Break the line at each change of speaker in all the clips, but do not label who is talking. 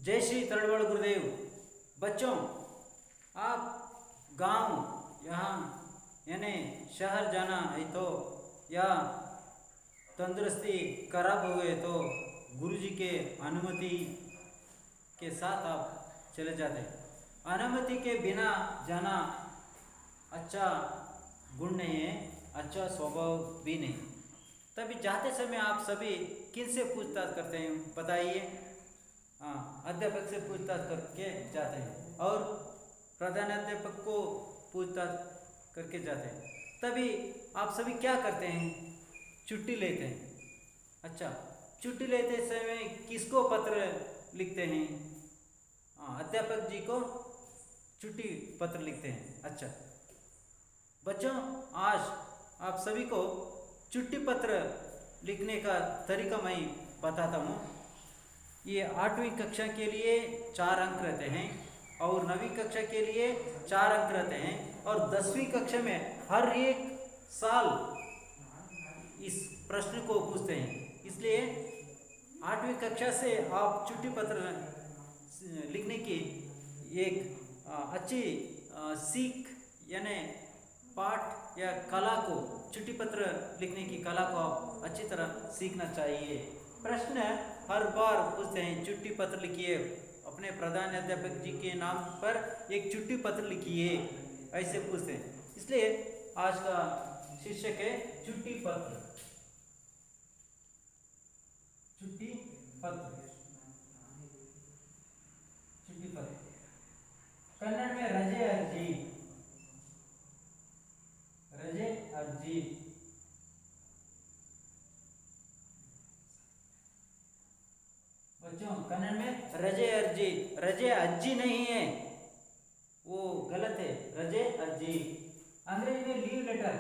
जय श्री तरणवल गुरुदेव। बच्चों, आप गांव यहाँ यानी शहर जाना है तो या तंदुरुस्ती खराब हो गए तो गुरुजी के अनुमति के साथ आप चले जाते हैं। अनुमति के बिना जाना अच्छा गुण नहीं है, अच्छा स्वभाव भी नहीं। तभी जाते समय आप सभी किन से पूछताछ करते हैं बताइए। हाँ, अध्यापक से पूछताछ करके जाते हैं और प्रधान अध्यापक को पूछताछ करके जाते हैं। तभी आप सभी क्या करते हैं? छुट्टी लेते हैं। अच्छा, छुट्टी लेते समय किसको पत्र लिखते हैं? हाँ, अध्यापक जी को छुट्टी पत्र लिखते हैं। अच्छा बच्चों, आज आप सभी को छुट्टी पत्र लिखने का तरीका मैं बताता हूँ। ये 8वीं कक्षा के लिए 4 अंक रहते हैं और 9वीं कक्षा के लिए 4 अंक रहते हैं और 10वीं कक्षा में हर एक साल इस प्रश्न को पूछते हैं। इसलिए 8वीं कक्षा से आप छुट्टी पत्र लिखने की एक अच्छी सीख यानी पाठ या कला को, छुट्टी पत्र लिखने की कला को आप अच्छी तरह सीखना चाहिए। प्रश्न हर बार पूछते हैं, छुट्टी पत्र लिखिए, अपने प्रधान अध्यापक जी के नाम पर एक छुट्टी पत्र लिखिए, ऐसे पूछते हैं। इसलिए आज का शीर्षक है छुट्टी पत्र। छुट्टी पत्र, छुट्टी पत्र कन्नड़ में रजे अर्जी, रजे अर्जी। बच्चों, कन्नड़ में रजे अर्जी, रजे अज्जी नहीं है, वो गलत है, रजे अर्जी। अंग्रेजी में leave letter,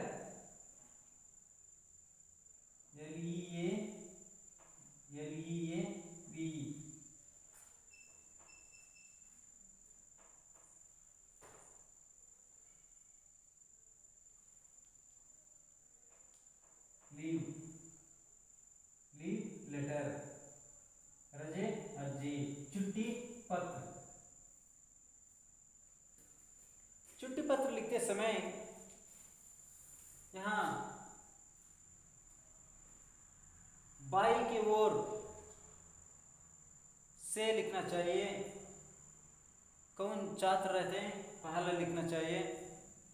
LEAVE, leave, leave letter, रजे अर्जी, छुट्टी पत्र। छुट्टी पत्र लिखते समय यहाँ बाई की ओर से लिखना चाहिए। कौन छात्र रहते हैं पहला लिखना चाहिए।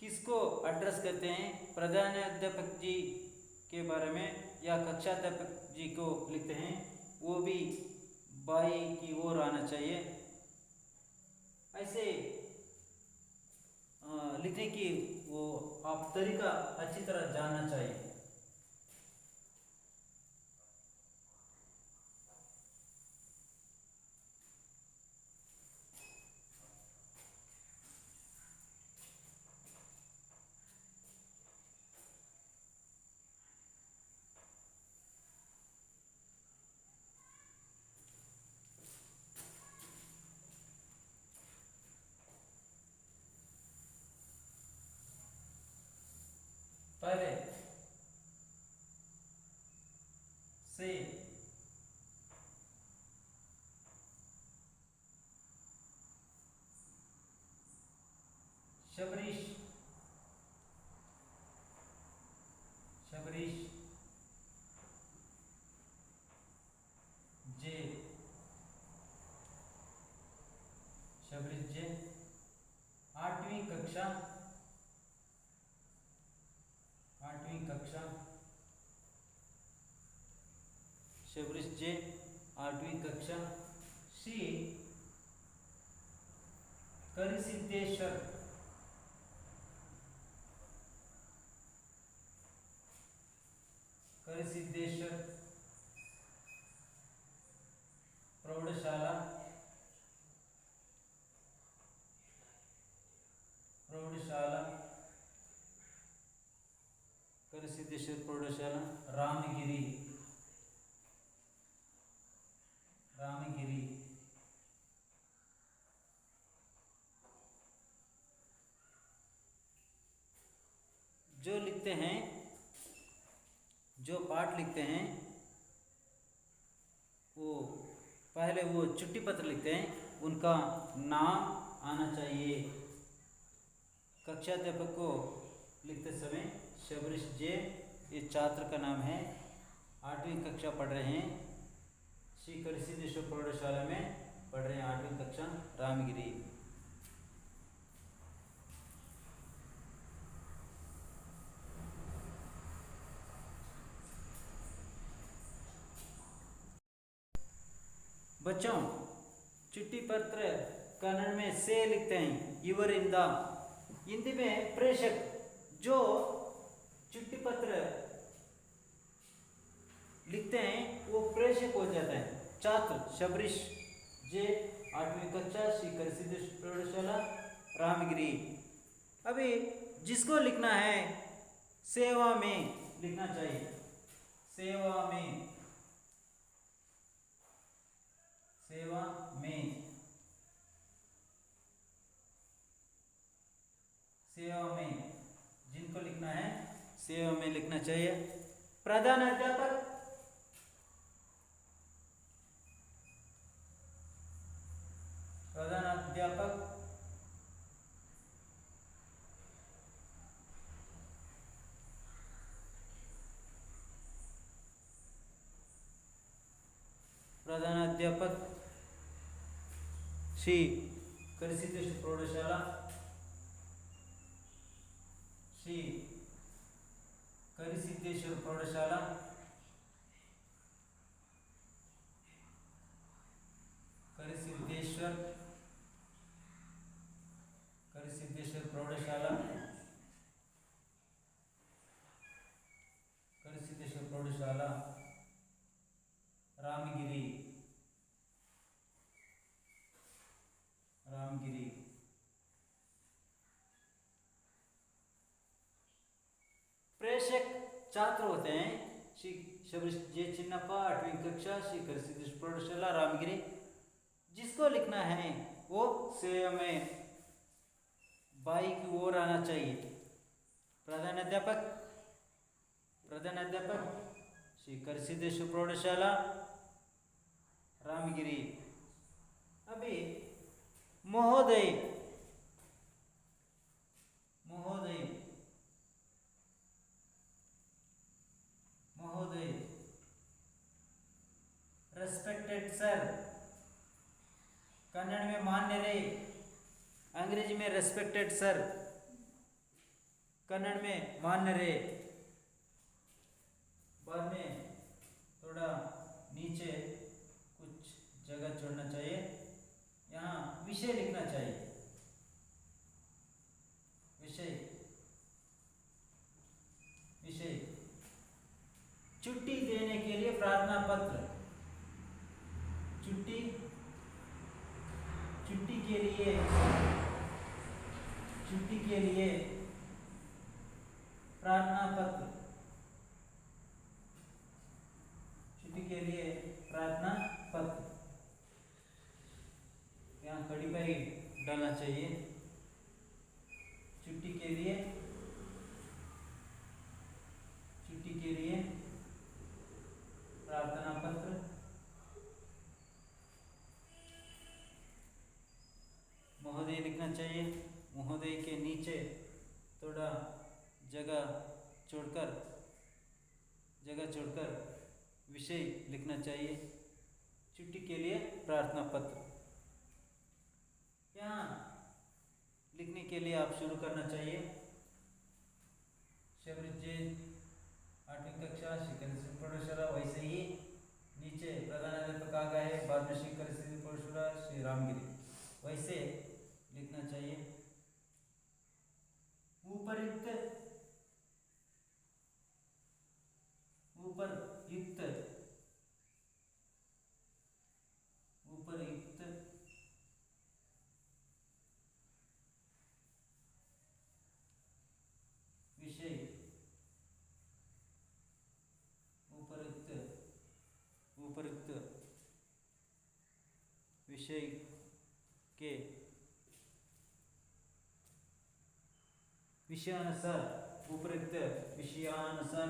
किसको एड्रेस करते हैं? प्रधान अध्यापक जी के बारे में या कक्षा अध्यापक जी को लिखते हैं, वो भी बाई की ओर आना चाहिए। ऐसे लिखने की वो आप तरीका अच्छी तरह जानना चाहिए। पहले से शबरीश, शबरीश जे, शबरीश जे 8वीं कक्षा, 8वीं कक्षा, शबरीश जे 8वीं कक्षा। श्री करिसिद्धेश्वर, करिसिद्धेश्वर प्रौढ़शाला, प्रौढ़शाला, करिसिद्धेश्वर प्रौढ़शाला रामगिरी, रामगिरी। जो लिखते हैं, जो पाठ लिखते हैं वो पहले वो चिट्ठी पत्र लिखते हैं उनका नाम आना चाहिए। कक्षाध्यापक को लिखते समय शबरीश जे, ये छात्र का नाम है, 8वीं कक्षा पढ़ रहे हैं, श्री करसिद्धेश्वर प्रौढ़शाला में पढ़ रहे हैं, 8वीं कक्षा, रामगिरी। बच्चों, चिट्ठी पत्र कन्नड़ में से लिखते हैं, इवरिंदा। हिंदी में प्रेषक, जो चिट्ठी पत्र लिखते हैं वो प्रेषक हो जाता है। छात्र शबरीश जे, 8वीं कक्षा, श्री करसिद्धेश्वर प्रौढ़शाला, रामगिरी। अभी जिसको लिखना है सेवा में लिखना चाहिए, सेवा में, सेवा में, सेवा में, जिनको लिखना है सेवा में लिखना चाहिए। प्रधान अध्यापक, प्रधान अध्यापक, प्रधान अध्यापक श्री करसिद्धेश्वर प्रौढ़शाला, श्री करसिद्धेश्वर प्रौढ़शाला, करसिद्धेश्वर, करसिद्धेश्वर प्रौढ़शाला, करसिद्धेश्वर प्रौढ़शाला, रामगिरी, रामगिरी। प्रेषक छात्र होते हैं श्री शबरीश जे चिन्नप्पा, 8वीं कक्षा, श्री करसिद्धेश्वर प्रौढ़शाला, रामगिरी। जिसको लिखना है वो सेवा में बाई की ओर आना चाहिए। प्रधान अध्यापक, प्रधान अध्यापक श्री करसिद्धेश्वर प्रौढ़शाला, रामगिरी। अभी महोदय, महोदय, महोदय, रेस्पेक्टेड सर, कन्नड़ में मान्य रे, अंग्रेजी में रेस्पेक्टेड सर, कन्नड़ में मान्य रे। बाद में थोड़ा नीचे कुछ जगह छोड़ना चाहिए, यहाँ विषय लिखना चाहिए, विषय, विषय। छुट्टी देने के लिए प्रार्थना पत्र, छुट्टी, छुट्टी के लिए, छुट्टी के लिए प्रार्थना पत्र, छुट्टी के लिए प्रार्थना पत्र। यहाँ कड़ी पर ही डालना चाहिए, छुट्टी के लिए, छुट्टी के लिए प्रार्थना पत्र। महोदय लिखना चाहिए, महोदय के नीचे थोड़ा जगह छोड़कर, जगह छोड़कर विषय लिखना चाहिए, छुट्टी के लिए प्रार्थना पत्र। यहाँ लिखने के लिए आप शुरू करना चाहिए, शबरीश जे, 8वीं कक्षा, श्री करसिद्धेश्वर प्रौढ़शाला, वैसे ही नीचे प्रधान अध्यापक आ गए, बाद में श्री करसिद्धेश्वर प्रौढ़शाला, श्री रामगिरी, वैसे लिखना चाहिए। उपरयुक्त, उपरयुक्त, उपरयुक्त, विषय, उपरयुक्त, उपरयुक्त विषय के विषयानुसार, उपयुक्त विषयानुसार,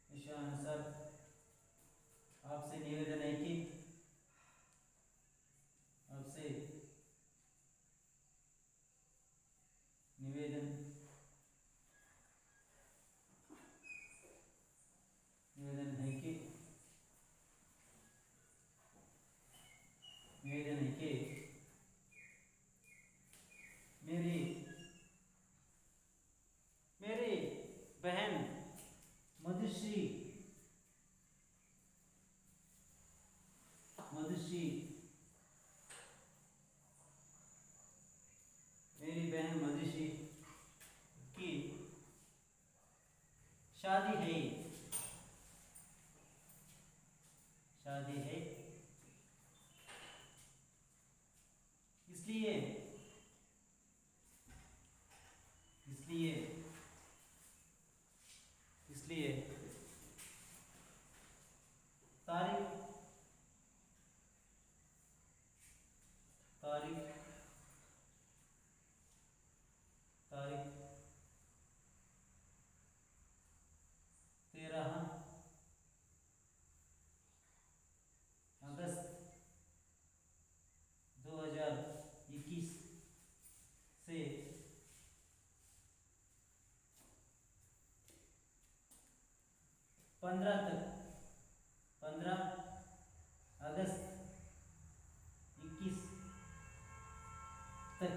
विषयानुसार इच्छानुसार आपसे निवेदन है कि आपसे निवेदन निवेदन है कि निवेदन है कि मेरी मेरी बहन मधुश्री मधुश्री मेरी बहन मधुश्री की शादी है शादी है इसलिए इसलिए इसलिए तारीख तारीख तारीख 13 अगस्त 2021 से 15 तक 15 अगस्त 21 तक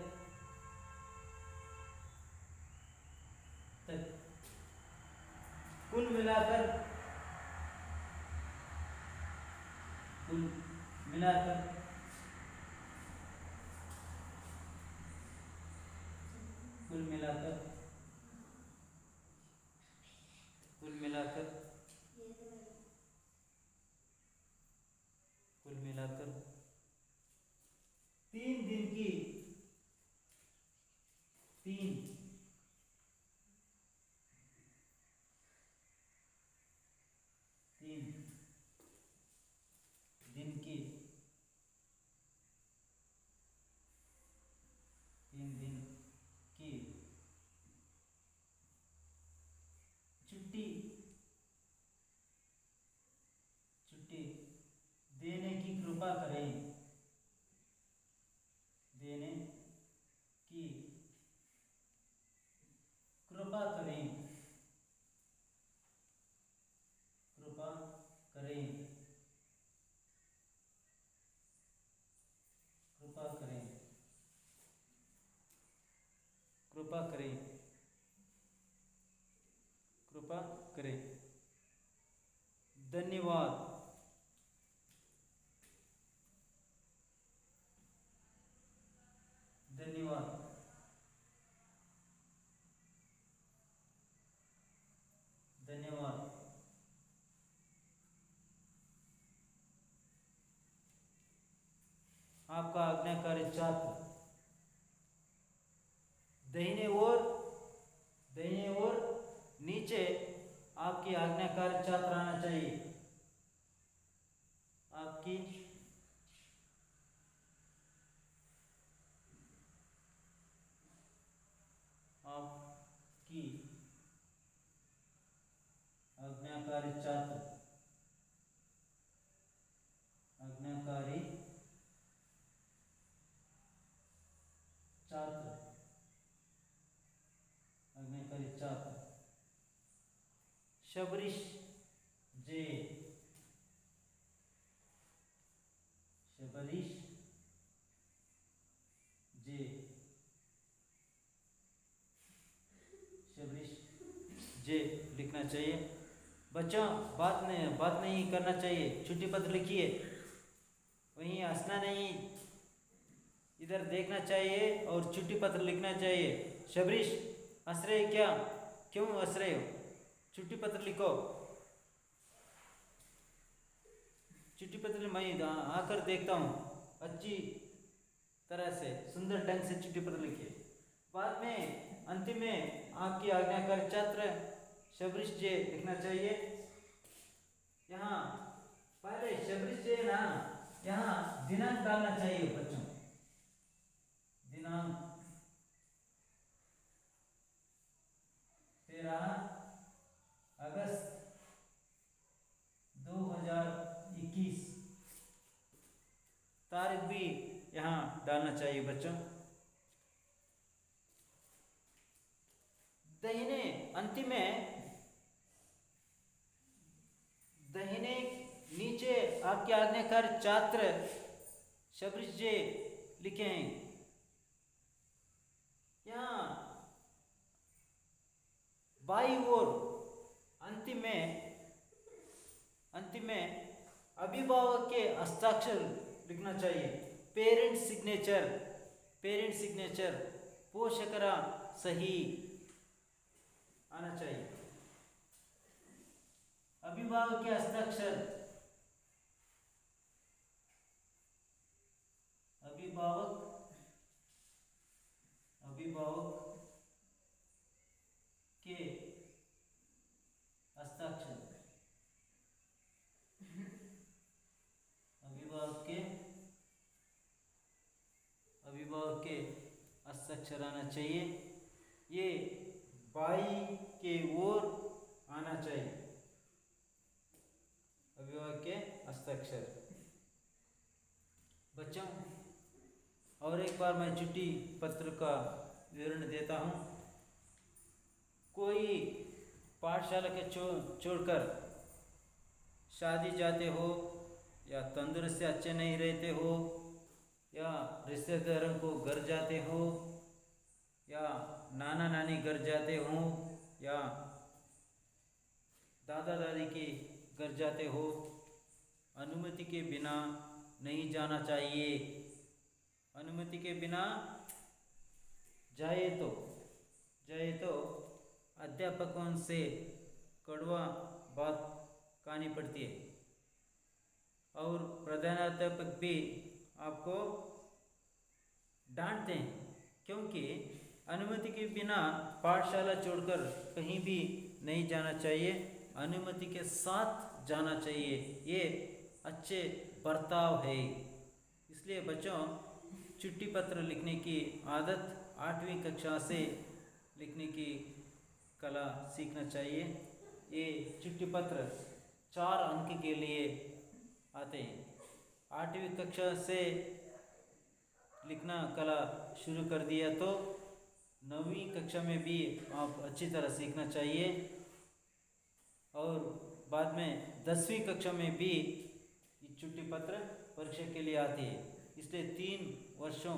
कुल मिलाकर कुल मिलाकर कुल मिलाकर कुल मिलाकर कुल मिलाकर 3 दिन की 3 दिन की 3 दिन की छुट्टी छुट्टी देने की कृपा करें देने की कृपा करें कृपा करें कृपा करें कृपा करें कृपा करें धन्यवाद धन्यवाद धन्यवाद आपका आज्ञाकारी छात्र दाहिने ओर नीचे आपकी आज्ञाकारी छात्र आना चाहिए आपकी आज्ञाकारी छात्र आज्ञाकारी छात्र आज्ञाकारी छात्र शबरीश जे शबरीश जे शबरीश जे लिखना चाहिए बच्चों बात नहीं करना चाहिए छुट्टी पत्र लिखिए वहीं हंसना नहीं इधर देखना चाहिए और छुट्टी पत्र लिखना चाहिए शबरीश हंस रहे क्या क्यों हंस रहे हो छुट्टी पत्र लिखो छुट्टी पत्र मैं आकर देखता हूँ अच्छी तरह से सुंदर ढंग से छुट्टी पत्र लिखिए बाद में अंतिम में आपकी आज्ञाकारी छात्र शबरीश जे लिखना चाहिए यहाँ पहले शबरीश जे ना यहाँ दिनांक डालना चाहिए बच्चों दिनांक 13 अगस्त भी यहाँ डालना चाहिए बच्चों। दाहिने अंतिम में दाहिने नीचे आपके आज्ञाकार छात्र शबरीश जी लिखे हैं। यहाँ बाई ओर अंतिम में अभिभावक के हस्ताक्षर लिखना चाहिए। पेरेंट सिग्नेचर पोषकर सही आना चाहिए। अभिभावक के हस्ताक्षर अभिभावक के हस्ताक्षर अभिभावक के हस्ताक्षर आना चाहिए। ये बाई के ओर आना चाहिए अभिभावक के हस्ताक्षर। बच्चों और एक बार मैं चिट्ठी पत्र का विवरण देता हूँ। कोई पाठशाला के छोड़कर शादी जाते हो, या तंदुरुस्त अच्छे नहीं रहते हो, या रिश्तेदारों को घर जाते हो, या नाना नानी घर जाते हो, या दादा दादी के घर जाते हो, अनुमति के बिना नहीं जाना चाहिए। अनुमति के बिना जाए तो अध्यापकों से कड़वा बात कहनी पड़ती है, और प्रधानाध्यापक भी आपको डांटते हैं, क्योंकि अनुमति के बिना पाठशाला छोड़कर कहीं भी नहीं जाना चाहिए। अनुमति के साथ जाना चाहिए। ये अच्छे बर्ताव है। इसलिए बच्चों चिट्ठी पत्र लिखने की आदत 8वीं कक्षा से लिखने की कला सीखना चाहिए। ये चिट्ठी पत्र 4 अंक के लिए आते हैं। 8वीं कक्षा से लिखना कला शुरू कर दिया तो 9वीं कक्षा में भी आप अच्छी तरह सीखना चाहिए, और बाद में 10वीं कक्षा में भी चिट्ठी पत्र परीक्षा के लिए आती है। इसलिए 3 वर्षों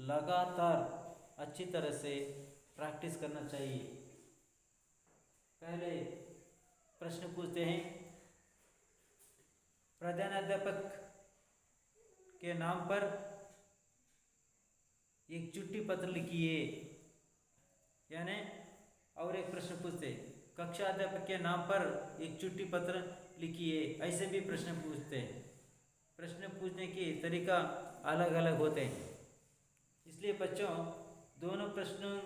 लगातार अच्छी तरह से प्रैक्टिस करना चाहिए। पहले प्रश्न पूछते हैं, प्रधानाध्यापक के नाम पर एक चिट्ठी पत्र लिखिए, यानी और एक प्रश्न पूछते, कक्षा अध्यापक के नाम पर एक चिट्ठी पत्र लिखिए। ऐसे भी प्रश्न पूछते हैं। प्रश्न पूछने की तरीका अलग अलग होते हैं। इसलिए बच्चों दोनों प्रश्नों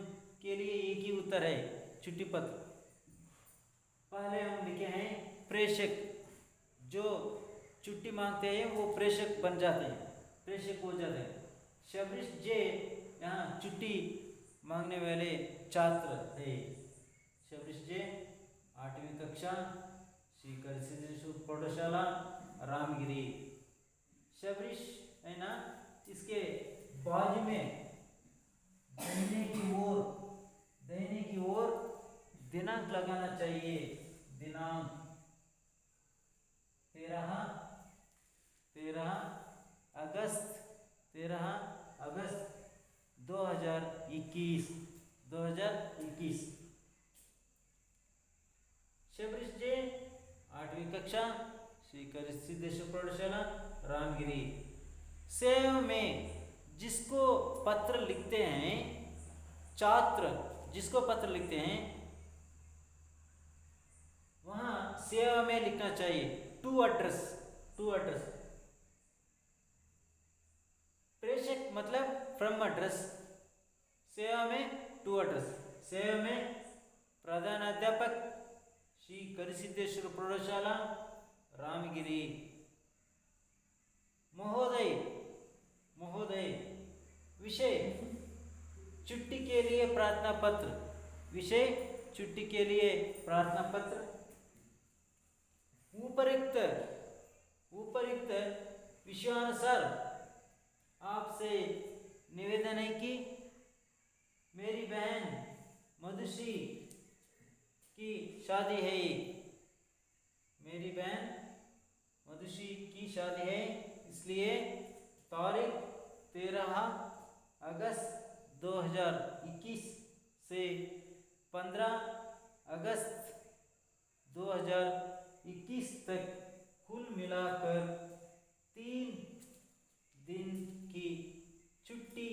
के लिए एक ही उत्तर है, चिट्ठी पत्र। पहले हम लिखे हैं प्रेषक। जो चिट्ठी मांगते हैं वो प्रेषक बन जाते हैं, प्रेषक हो जाते हैं। शबरीश जे यहाँ चिट्ठी मांगने वाले छात्र थे। शबरीश जे 8वीं कक्षा, श्री कृषि प्रौढ़शाला रामगिरी। शबरीश है ना, इसके बाजू में दाहिने की ओर दिनांक लगाना चाहिए। दिनांक 13 अगस्त 2021। शबरीश जे 8वीं कक्षा, श्री सिद्धेश्वर प्रौढ़शाला रामगिरी। सेव में जिसको पत्र लिखते हैं, छात्र जिसको पत्र लिखते हैं, वहां सेवा में लिखना चाहिए टू एड्रेस। प्रेषक मतलब फ्रॉम एड्रेस, सेवा में टू एड्रेस। सेवा में प्रधानाध्यापक श्री करिसिद्धेश्वर प्रौढ़शाला रामगिरी। महोदय विषय चिट्ठी के लिए प्रार्थना पत्र। विषय चिट्ठी के लिए प्रार्थना पत्र। उपयुक्त विषयानुसार आपसे निवेदन है कि मेरी बहन मधुश्री की शादी है, मेरी बहन मधुश्री की शादी है, इसलिए तारीख 13 अगस्त 2021 से 15 अगस्त 2021 तक कुल मिलाकर 3 दिन की छुट्टी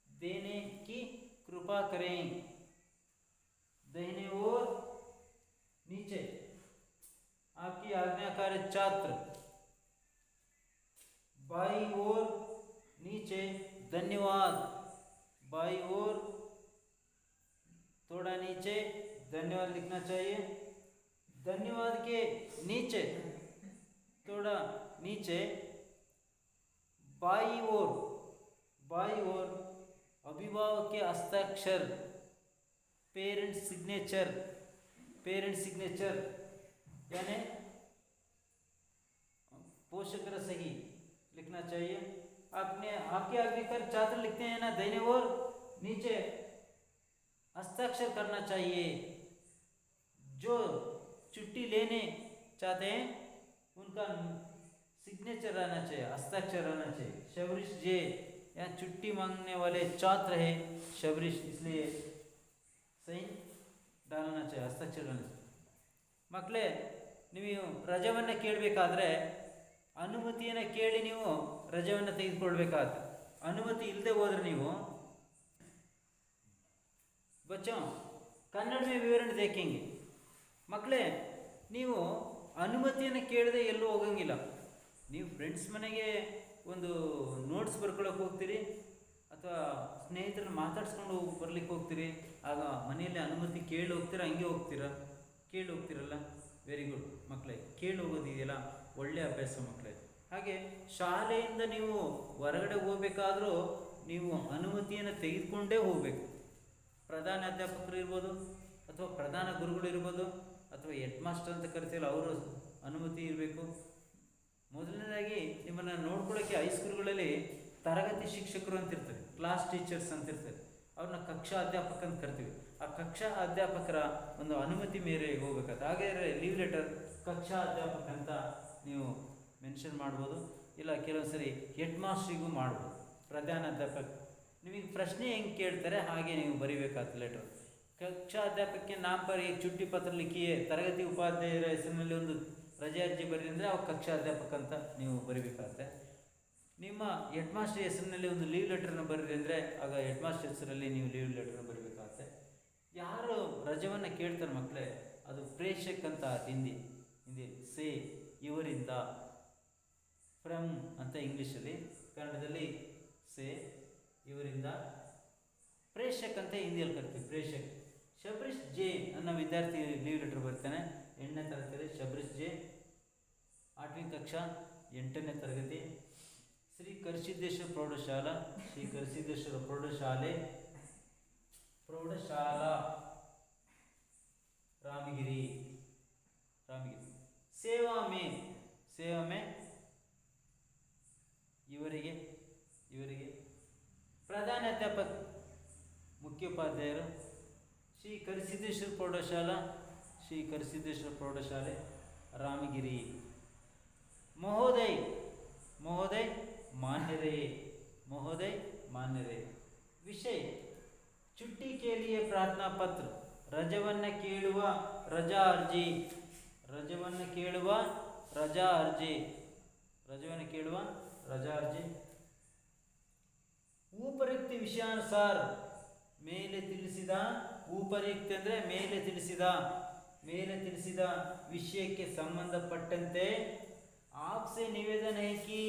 देने की कृपा करें। दाहिने ओर नीचे आपकी आज्ञाकारी छात्र, बाई ओर नीचे धन्यवाद, बाई ओर थोड़ा नीचे धन्यवाद लिखना चाहिए। धन्यवाद के नीचे थोड़ा नीचे बाई ओर अभिभावक के हस्ताक्षर, पेरेंट सिग्नेचर यानी पोषकर सही लिखना चाहिए। आपके आज्ञाकारी छात्र लिखते हैं ना, दाहिने ओर नीचे हस्ताक्षर करना चाहिए। जो छुट्टी लेने चाहते हैं उनका सिग्नेचर रहना चाहिए, हस्ताक्षर रहना चाहिए। शबरीश जे यहाँ छुट्टी मांगने वाले छात्र है शबरीश, इसलिए सही डालना चाहिए, हस्ताक्षर डालना चाहिए। ಮಕ್ಕಳೇ, ನೀವು ರಜವನ್ನು ಕೇಳಬೇಕಾದ್ರೆ ಅನುಮತಿಯನ್ನು ಕೇಳಿ ನೀವು ರಜವನ್ನು ತೆಗೆದುಕೊಳ್ಬೇಕಾಗುತ್ತೆ। ಅನುಮತಿ ಇಲ್ಲದೆ ಹೋದರೆ ನೀವು बच्चों कन्नड़ में विवरण देखेंगे। ಮಕ್ಕಳೇ, ನೀವು ಅನುಮತಿಯನ್ನು ಕೇಳದೆ ಎಲ್ಲೂ ಹೋಗಂಗಿಲ್ಲ। ನೀವು ಫ್ರೆಂಡ್ಸ್ ಮನೆಗೆ ಒಂದು ನೋಟ್ಸ್ ಬರ್ಕೊಳ್ಳೋಕೆ ಹೋಗ್ತೀರಿ ಅಥವಾ ಸ್ನೇಹಿತರನ್ನ ಮಾತಾಡ್ಸ್ಕೊಂಡು ಬರ್ಲಿಕ್ಕೆ ಹೋಗ್ತೀರಿ, ಆಗ ಮನೆಯಲ್ಲಿ ಅನುಮತಿ ಕೇಳಿ ಹೋಗ್ತೀರಾ, ಹಂಗೆ ಕೇಳಿ ಹೋಗ್ತಿರಲ್ಲ? ವೆರಿ ಗುಡ್ ಮಕ್ಕಳೇ, ಕೇಳಿ ಹೋಗೋದಿದೆಯಲ್ಲ ಒಳ್ಳೆಯ ಅಭ್ಯಾಸ ಮಕ್ಕಳೇ। ಹಾಗೆ ಶಾಲೆಯಿಂದ ನೀವು ಹೊರಗಡೆ ಹೋಗ್ಬೇಕಾದ್ರೂ ನೀವು ಅನುಮತಿಯನ್ನು ತೆಗೆದುಕೊಂಡೇ ಹೋಗಬೇಕು। ಪ್ರಧಾನ ಅಧ್ಯಾಪಕರು ಇರ್ಬೋದು ಅಥವಾ ಪ್ರಧಾನ ಗುರುಗಳು ಇರ್ಬೋದು ಅಥವಾ ಹೆಡ್ ಮಾಸ್ಟರ್ ಅಂತ ಕರಿತೀವಲ್ಲ, ಅವರು ಅನುಮತಿ ಇರಬೇಕು। ಮೊದಲನೇದಾಗಿ ನಿಮ್ಮನ್ನು ನೋಡ್ಕೊಳ್ಳೋಕ್ಕೆ ಹೈಸ್ಕೂಲ್ಗಳಲ್ಲಿ ತರಗತಿ ಶಿಕ್ಷಕರು ಅಂತ ಇರ್ತಾರೆ, ಕ್ಲಾಸ್ ಟೀಚರ್ಸ್ ಅಂತ ಇರ್ತಾರೆ, ಅವ್ರನ್ನ ಕಕ್ಷಾ ಅಧ್ಯಾಪಕ ಅಂತ ಕರಿತೀವಿ। ಆ ಕಕ್ಷಾ ಅಧ್ಯಾಪಕರ ಒಂದು ಅನುಮತಿ ಮೇರೆಗೆ ಹೋಗ್ಬೇಕಾದ್ರೆ, ಹಾಗಾದರೆ ಲೀವ್ ಲೆಟರ್ ಕಕ್ಷಾ ಅಧ್ಯಾಪಕ ಅಂತ ನೀವು ಮೆನ್ಷನ್ ಮಾಡ್ಬೋದು, ಇಲ್ಲ ಕೆಲವೊಂದು ಸರಿ ಹೆಡ್ ಮಾಸ್ಟ್ರಿಗೂ ಮಾಡ್ಬೋದು, ಪ್ರಧಾನ ಅಧ್ಯಾಪಕ। ನಿಮಗೆ ಪ್ರಶ್ನೆ ಹೆಂಗೆ ಕೇಳ್ತಾರೆ ಹಾಗೆ ನೀವು ಬರೀಬೇಕಾಗ್ತದೆ ಲೆಟರ್। ಕಕ್ಷಾ ಅಧ್ಯಾಪಕಕ್ಕೆ ನಾಮ್ ಪರ್ एक छुट्टी पत्र लिखिए, ತರಗತಿ ಉಪಾಧ್ಯಾಯರ ಹೆಸರಿನಲ್ಲಿ ಒಂದು ರಜೆ ಅರ್ಜಿ ಬರೀ ಅಂದರೆ ಅವಾಗ ಕಕ್ಷಾ ಅಧ್ಯಾಪಕ ಅಂತ ನೀವು ಬರೀಬೇಕಾಗುತ್ತೆ। ನಿಮ್ಮ ಹೆಡ್ ಮಾಸ್ಟರ್ ಹೆಸರಿನಲ್ಲಿ ಒಂದು ಲೀವ್ ಲೆಟರ್ನ ಬರೀರಿ ಅಂದರೆ ಆಗ ಹೆಡ್ ಮಾಸ್ಟರ್ ಹೆಸರಲ್ಲಿ ನೀವು ಲೀವ್ ಲೆಟರ್ನ ಬರೀಬೇಕಾಗುತ್ತೆ। ಯಾರು ರಜವನ್ನು ಕೇಳ್ತಾರೆ ಮಕ್ಕಳೇ, ಅದು ಪ್ರೇಷಕ್ ಅಂತ ಹಿಂದಿ ಸೇ, ಇವರಿಂದ, ಫ್ರಮ್ ಅಂತ ಇಂಗ್ಲೀಷಲ್ಲಿ, ಕನ್ನಡದಲ್ಲಿ ಸೇ ಇವರಿಂದ, ಪ್ರೇಷಕ್ ಅಂತ ಹಿಂದಿಯಲ್ಲಿ ಕರಿತೀವಿ, ಪ್ರೇಷಕ್। ಶಬರೀಶ್ ಜೆ ಅನ್ನೋ ವಿದ್ಯಾರ್ಥಿ ಲೀವ್ ಲೆಟರ್ ಬರ್ತಾನೆ, 8ನೇ ತರಗತಿ ಶಬರೀಶ್ ಜೆ, 8वीं कक्षा 8ನೇ ತರಗತಿ, ಶ್ರೀ ಕರಿಸಿದ್ದೇಶ್ವರ ಪ್ರೌಢಶಾಲಾ, ಶ್ರೀ ಕರಿಸಿದ್ದೇಶ್ವರ ಪ್ರೌಢಶಾಲಾ ರಾಮಗಿರಿ। ಸೇವಾ ಮೇ ಇವರಿಗೆ ಪ್ರಧಾನ ಅಧ್ಯಾಪಕ ಮುಖ್ಯೋಪಾಧ್ಯಾಯರು, ಶ್ರೀ ಕರಿಸಿದ್ದೇಶ್ವರ ಪ್ರೌಢಶಾಲೆ ರಾಮಗಿರಿ। महोदय मान्यरे। विषय छुट्टी के लिए प्रार्थना पत्र, रजवन्न केಳುವ रजा अर्जी। उपयुक्त विषयानुसार ಮೇಲೆ ತಿಳಿಸಿದ, ಉಪಯುಕ್ತ ಅಂದರೆ ಮೇಲೆ ತಿಳಿಸಿದ ವಿಷಯಕ್ಕೆ ಸಂಬಂಧಪಟ್ಟಂತೆ आपसे निवेदन है कि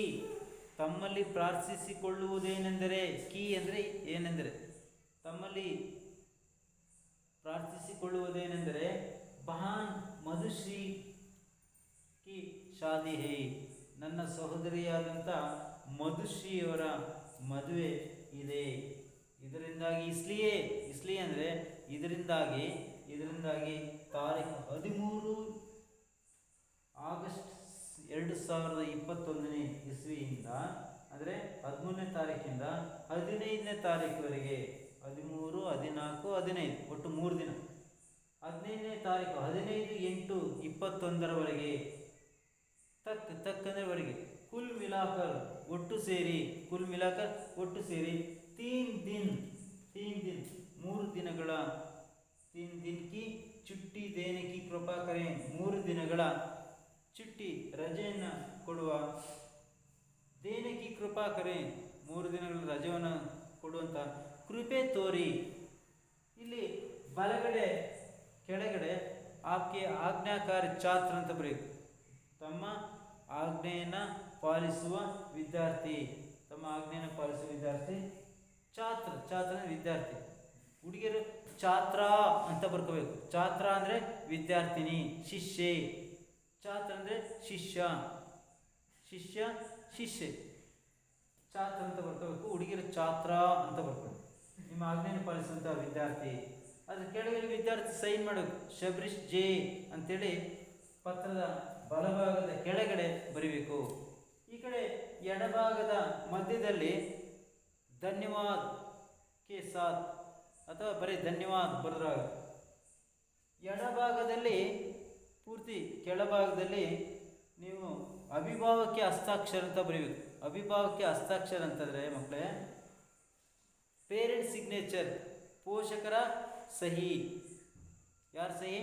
ತಮ್ಮಲ್ಲಿ ಪ್ರಾರ್ಥಿಸಿಕೊಳ್ಳುವುದೇನೆಂದರೆ, ಕಿ ಅಂದರೆ ಏನೆಂದರೆ, ತಮ್ಮಲ್ಲಿ ಪ್ರಾರ್ಥಿಸಿಕೊಳ್ಳುವುದೇನೆಂದರೆ ಬಹನ್ ಮಧುಶ್ರೀ ಕಿ ಶಾದಿ ಹೈ, ನನ್ನ ಸಹೋದರಿಯಾದಂಥ ಮಧುಶ್ರೀಯವರ ಮದುವೆ ಇದೆ, ಇದರಿಂದಾಗಿ ಇಸ್ಲಿಯೇ ಅಂದರೆ ಇದರಿಂದಾಗಿ ತಾರೀಖು 13 ಆಗಸ್ಟ್ 2021 2021ನೇ ಇಸ್ವಿಯಿಂದ ಅಂದರೆ 13ನೇ ತಾರೀಕಿಂದ 15ನೇ ತಾರೀಕುವರೆಗೆ 13, 14, 15 ಒಟ್ಟು 3 ದಿನ. 15ನೇ ತಾರೀಕು 15/8/21ರವರೆಗೆ ತಕ್ಕಂದ್ರೆ ವರೆಗೆ ಕುಲ್ ಮಿಲಾಕರ್ ಒಟ್ಟು ಸೇರಿ 3 ದಿನ 3 ದಿನಗಳ 3 दिन की छुट्टी देने की कृपा करें. 3 ದಿನಗಳ ಚುಟ್ಟಿ ರಜೆಯನ್ನು ಕೊಡುವ ದೇನೆ ಕಿ ಕೃಪಾ ಕರೆ 3 ದಿನಗಳ ರಜೆಯನ್ನು ಕೊಡುವಂಥ ಕೃಪೆ ತೋರಿ. ಇಲ್ಲಿ ಬಲಗಡೆ ಕೆಳಗಡೆ ಆಕೆ ಆಜ್ಞಾಕಾರಿ ಛಾತ್ರ ಅಂತ ಬರೆಯಬೇಕು. ತಮ್ಮ ಆಜ್ಞೆಯನ್ನು ಪಾಲಿಸುವ ವಿದ್ಯಾರ್ಥಿ, ತಮ್ಮ ಆಜ್ಞೆಯನ್ನು ಪಾಲಿಸುವ ವಿದ್ಯಾರ್ಥಿ. ಛಾತ್ರ ವಿದ್ಯಾರ್ಥಿ. ಹುಡುಗಿಯರು ಛಾತ್ರ ಅಂತ ಬರ್ಕೋಬೇಕು. ಛಾತ್ರ ಅಂದರೆ ವಿದ್ಯಾರ್ಥಿನಿ, ಶಿಷ್ಯೆ. ಛಾತ್ರ ಅಂದರೆ ಶಿಷ್ಯ, ಛಾತ್ರ ಅಂತ ಬರ್ಕೋಬೇಕು. ಹುಡುಗಿಯರು ಛಾತ್ರ ಅಂತ ಬರ್ಕೋಬೇಕು. ನಿಮ್ಮ ಆಜ್ಞೆಯನ್ನು ಪಾಲಿಸುವಂಥ ವಿದ್ಯಾರ್ಥಿ. ಅದ್ರ ಕೆಳಗಡೆ ವಿದ್ಯಾರ್ಥಿ ಸೈನ್ ಮಾಡಬೇಕು. ಶಬರೀಶ್ ಜೆ ಅಂತೇಳಿ ಪತ್ರದ ಬಲಭಾಗದ ಕೆಳಗಡೆ ಬರೀಬೇಕು. ಈ ಕಡೆ ಎಡಭಾಗದ ಮಧ್ಯದಲ್ಲಿ ಧನ್ಯವಾದ ಕೆ ಸಾಥ್ ಅಥವಾ ಬರೀ ಧನ್ಯವಾದ ಬರೆದ್ರಾಗುತ್ತೆ. ಎಡಭಾಗದಲ್ಲಿ ಪೂರ್ತಿ ಕೆಳಭಾಗದಲ್ಲಿ ನೀವು ಅಭಿಭಾವಕ್ಕೆ ಹಸ್ತಾಕ್ಷರ ಅಂತ ಬರೀಬೇಕು. ಅಭಿಭಾವಕ್ಕೆ ಹಸ್ತಾಕ್ಷರ ಅಂತಂದರೆ ಮಕ್ಕಳೇ ಪೇರೆಂಟ್ ಸಿಗ್ನೇಚರ್, ಪೋಷಕರ ಸಹಿ. ಯಾರ ಸಹಿ?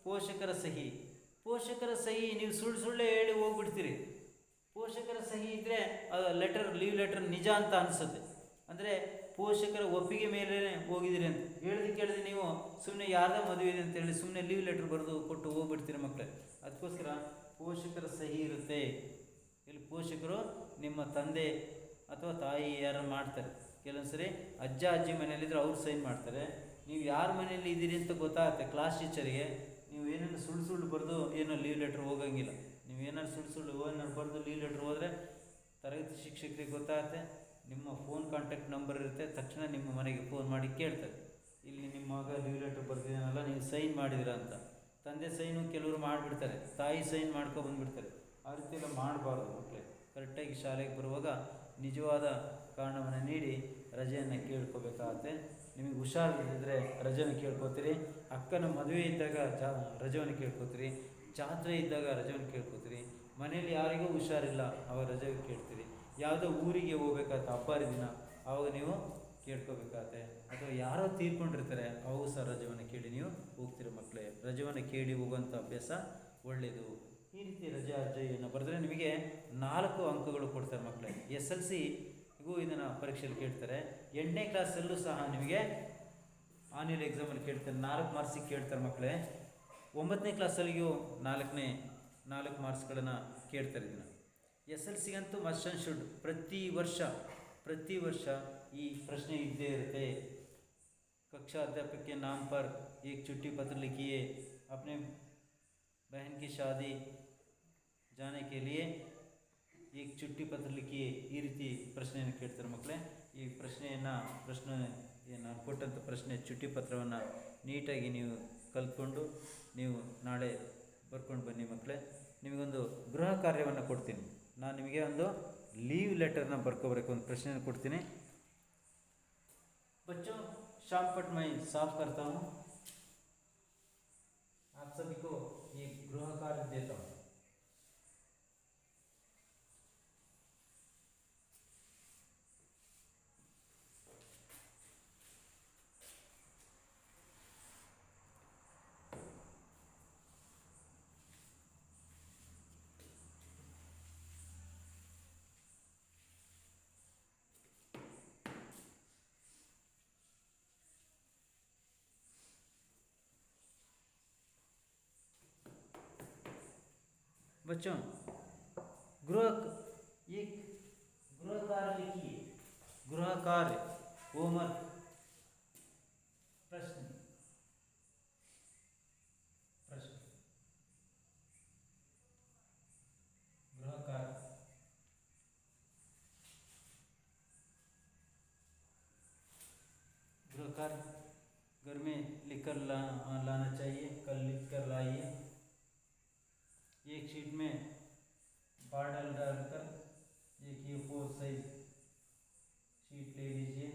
ಪೋಷಕರ ಸಹಿ. ಪೋಷಕರ ಸಹಿ ನೀವು ಸುಳ್ಳು ಹೇಳಿ ಹೋಗ್ಬಿಡ್ತೀರಿ. ಪೋಷಕರ ಸಹಿ ಇದ್ದರೆ ಅದು ಲೀವ್ ಲೆಟರ್ ನಿಜ ಅಂತ ಅನಿಸುತ್ತೆ. ಅಂದರೆ ಪೋಷಕರ ಒಪ್ಪಿಗೆ ಮೇಲೆ ಹೋಗಿದ್ದೀರಿ ಅಂತ ಕೇಳಿದ್ರೆ ನೀವು ಸುಮ್ಮನೆ ಯಾರ್ದೋ ಮದುವೆ ಇದೆ ಅಂತೇಳಿ ಸುಮ್ಮನೆ ಲೀವ್ ಲೆಟರ್ ಬರೆದು ಕೊಟ್ಟು ಹೋಗ್ಬಿಡ್ತೀರಿ ಮಕ್ಕಳೇ. ಅದಕ್ಕೋಸ್ಕರ ಪೋಷಕರ ಸಹಿ ಇರುತ್ತೆ. ಇಲ್ಲಿ ಪೋಷಕರು ನಿಮ್ಮ ತಂದೆ ಅಥವಾ ತಾಯಿ ಯಾರು ಮಾಡ್ತಾರೆ. ಕೆಲವೊಂದು ಸರಿ ಅಜ್ಜ ಅಜ್ಜಿ ಮನೆಯಲ್ಲಿದ್ದರೆ ಅವ್ರು ಸೈನ್ ಮಾಡ್ತಾರೆ. ನೀವು ಯಾರ ಮನೆಯಲ್ಲಿ ಇದ್ದೀರಿ ಅಂತ ಗೊತ್ತಾಗುತ್ತೆ ಕ್ಲಾಸ್ ಟೀಚರಿಗೆ. ನೀವು ಏನಾದ್ರು ಸುಳ್ಳು ಬರೆದು ಏನೋ ಲೀವ್ ಲೆಟ್ರ್ ಹೋಗಂಗಿಲ್ಲ. ನೀವು ಏನಾದ್ರು ಸುಳ್ಳು ಏನಾದ್ರು ಬರೆದು ಲೀವ್ ಲೆಟ್ರ್ ಹೋದರೆ ತರಗತಿ ಶಿಕ್ಷಕರಿಗೆ ಗೊತ್ತಾಗುತ್ತೆ. ನಿಮ್ಮ ಫೋನ್ ಕಾಂಟ್ಯಾಕ್ಟ್ ನಂಬರ್ ಇರುತ್ತೆ. ತಕ್ಷಣ ನಿಮ್ಮ ಮನೆಗೆ ಫೋನ್ ಮಾಡಿ ಕೇಳ್ತಾರೆ, ಇಲ್ಲಿ ನಿಮ್ಮ ಮಗ ಲೀವ್ ಲೆಟ್ರ್ ಬರ್ತಿದ್ದಾನಲ್ಲ, ನೀವು ಸೈನ್ ಮಾಡಿದಿರ ಅಂತ. ತಂದೆ ಸೈನು ಕೆಲವರು ಮಾಡಿಬಿಡ್ತಾರೆ, ತಾಯಿ ಸೈನ್ ಬಂದುಬಿಡ್ತಾರೆ. ಆ ರೀತಿ ಎಲ್ಲ ಮಾಡಬಾರ್ದು ಮಕ್ಕಳೇ. ಕರೆಕ್ಟಾಗಿ ಶಾಲೆಗೆ ಬರುವಾಗ ನಿಜವಾದ ಕಾರಣವನ್ನು ನೀಡಿ ರಜೆಯನ್ನು ಕೇಳ್ಕೋಬೇಕಾಗತ್ತೆ. ನಿಮಗೆ ಹುಷಾರಿಲ್ಲದಿದ್ದರೆ ರಜೆಯನ್ನು ಕೇಳ್ಕೊತೀರಿ. ಅಕ್ಕನ ಮದುವೆ ಇದ್ದಾಗ ರಜೆಯನ್ನು ಕೇಳ್ಕೊತೀರಿ. ಜಾತ್ರೆ ಇದ್ದಾಗ ರಜೆಯನ್ನು ಕೇಳ್ಕೊತೀರಿ. ಮನೇಲಿ ಯಾರಿಗೂ ಹುಷಾರಿಲ್ಲ ಅವಾಗ ರಜೆ ಕೇಳ್ತೀರಿ. ಯಾವುದೋ ಊರಿಗೆ ಹೋಗ್ಬೇಕಾಗತ್ತೆ ಹಬ್ಬ ದಿನ, ಆವಾಗ ನೀವು ಕೇಳ್ಕೊಬೇಕಾಗತ್ತೆ. ಅಥವಾ ಯಾರೋ ತೀರ್ಕೊಂಡಿರ್ತಾರೆ ಅವಾಗ ಸಹ ರಜೆಯನ್ನು ಕೇಳಿ ನೀವು ಹೋಗ್ತೀರಿ ಮಕ್ಕಳೇ. ರಜೆಯನ್ನು ಕೇಳಿ ಹೋಗುವಂಥ ಅಭ್ಯಾಸ ಒಳ್ಳೆಯದು. ಈ ರೀತಿ ರಜೆ ಅರ್ಜಿಯನ್ನು ಬರೆದ್ರೆ ನಿಮಗೆ 4 ಅಂಕಗಳು ಕೊಡ್ತಾರೆ ಮಕ್ಕಳೇ. SLCಗೂ ಇದನ್ನು ಪರೀಕ್ಷೆಯಲ್ಲಿ ಕೇಳ್ತಾರೆ. 8ನೇ ಕ್ಲಾಸಲ್ಲೂ ಸಹ ನಿಮಗೆ ಆನ್ಯುವಲ್ ಎಕ್ಸಾಮಲ್ಲಿ ಕೇಳ್ತಾರೆ, 4 ಮಾರ್ಕ್ಸಿಗೆ ಕೇಳ್ತಾರೆ ಮಕ್ಕಳೇ. 9ನೇ ಕ್ಲಾಸಲ್ಲಿಗೂ 4 ಮಾರ್ಕ್ಸ್ಗಳನ್ನು ಕೇಳ್ತಾರೆ. ಇದನ್ನು SLCಗಂತೂ ಮಸ್ಟ್ ಆ್ಯಂಡ್ ಶುಡ್ ಪ್ರತಿ ವರ್ಷ ಈ ಪ್ರಶ್ನೆ ಇದ್ದೇ ಇರುತ್ತೆ. कक्षा अध्यापक के नाम पर एक चिट्ठी पत्र लिखिए, अपने बहन की शादी जाने के लिए एक ಚಿಟ್ಟಿ ಪತ್ರ ಲಿಖಿಯೇ. ಈ ರೀತಿ ಪ್ರಶ್ನೆಯನ್ನು ಕೇಳ್ತಾರೆ ಮಕ್ಕಳೇ. ಈ ಪ್ರಶ್ನೆಯನ್ನು ಕೊಟ್ಟಂಥ ಪ್ರಶ್ನೆ ಚಿಟ್ಟಿ ಪತ್ರವನ್ನು ನೀಟಾಗಿ ನೀವು ಕಲ್ತ್ಕೊಂಡು ನೀವು ನಾಳೆ ಬರ್ಕೊಂಡು ಬನ್ನಿ ಮಕ್ಕಳೇ. ನಿಮಗೊಂದು ಗೃಹ ಕಾರ್ಯವನ್ನು ಕೊಡ್ತೀನಿ. ನಾನು ನಿಮಗೆ ಒಂದು ಲೀವ್ ಲೆಟರ್ನ ಬರ್ಕೋಬರಕ್ಕೆ ಒಂದು ಪ್ರಶ್ನೆಯನ್ನು ಕೊಡ್ತೀನಿ. बच्चों शाम पट मैं साफ करता हूँ, आप सभी को ये गृह कार्य देता हूँ. बच्चों एक गृह कार्य लिखिए. गृह कार्य होमवर्क प्रश्न गृह कार्य घर में लिखकर लाना चाहिए. कल लिख कर लाइए. एक शीट में बॉर्डर डालकर एक ये 4 साइज शीट ले लीजिए,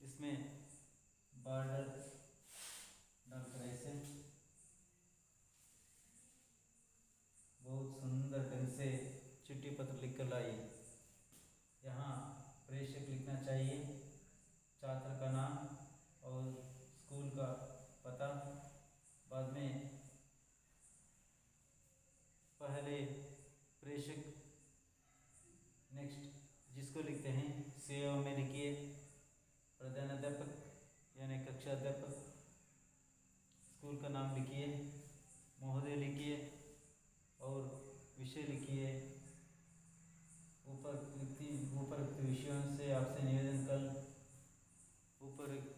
इसमें बॉर्डर डालकर ऐसे बहुत सुंदर ढंग से चिट्ठी पत्र लिख कर लाइए। यहाँ प्रेषक लिखना चाहिए, छात्र का नाम और स्कूल का पता। बाद में पहले प्रेषक नेक्स्ट जिसको लिखते हैं सेवा में लिखिए प्रधानाध्यापक यानी कक्षा अध्यापक, स्कूल का नाम लिखिए, महोदय लिखिए और विषय लिखिए। उपरोक्त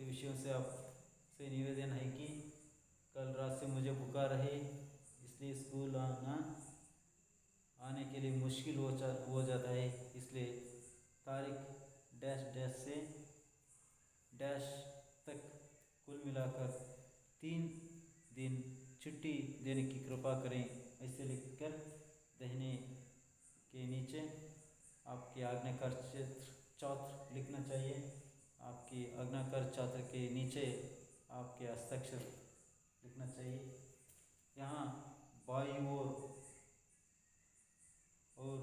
विषयों से आपसे निवेदन है कि कल रात से मुझे बुखार है, इसलिए स्कूल आने के लिए मुश्किल हो जाता है, इसलिए तारीख डैश डैश से डैश तक कुल मिलाकर 3 दिन छुट्टी देने की कृपा करें, ऐसे लिखकर दाहिने के नीचे आपके आज्ञाकार छात्र लिखना चाहिए। आपकी आज्ञाकार छात्र के नीचे आपके हस्ताक्षर लिखना चाहिए। यहाँ बाईं ओर और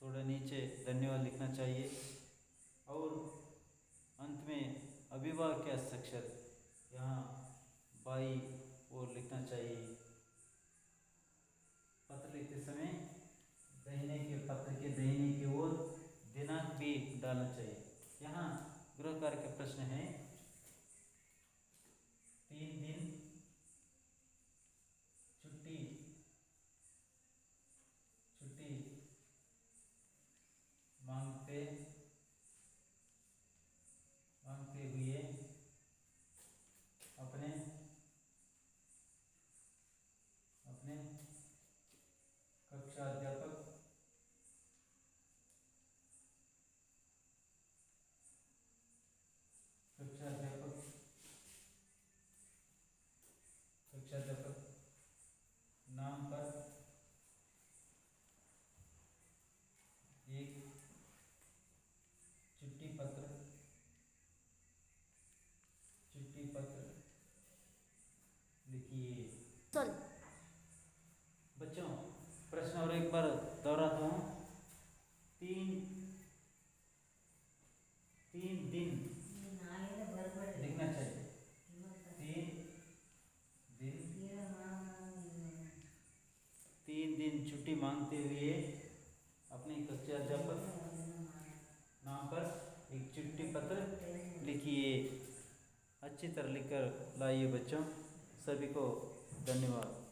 थोड़ा नीचे धन्यवाद लिखना चाहिए और अंत में अभिभावक के हस्ताक्षर यहाँ बाईं ओर लिखना चाहिए। पत्र लिखते समय पत्र के दाहिने की ओर दिनांक भी डालना चाहिए। यहाँ गृह कार्य के प्रश्न है 3 दिन छुट्टी मांगते हुए अपने कक्षा अध्यापक नाम पर एक चिट्ठी पत्र लिखिए। बच्चों प्रश्न और एक बार दोहराता हूँ। 3 दिन लिखना चाहिए। 3 दिन छुट्टी मांगते हुए अपने कक्षा अध्यापक नाम पर एक चिट्ठी पत्र लिखिए। अच्छी तरह लिखकर लाइए बच्चों। सभी को धन्यवाद।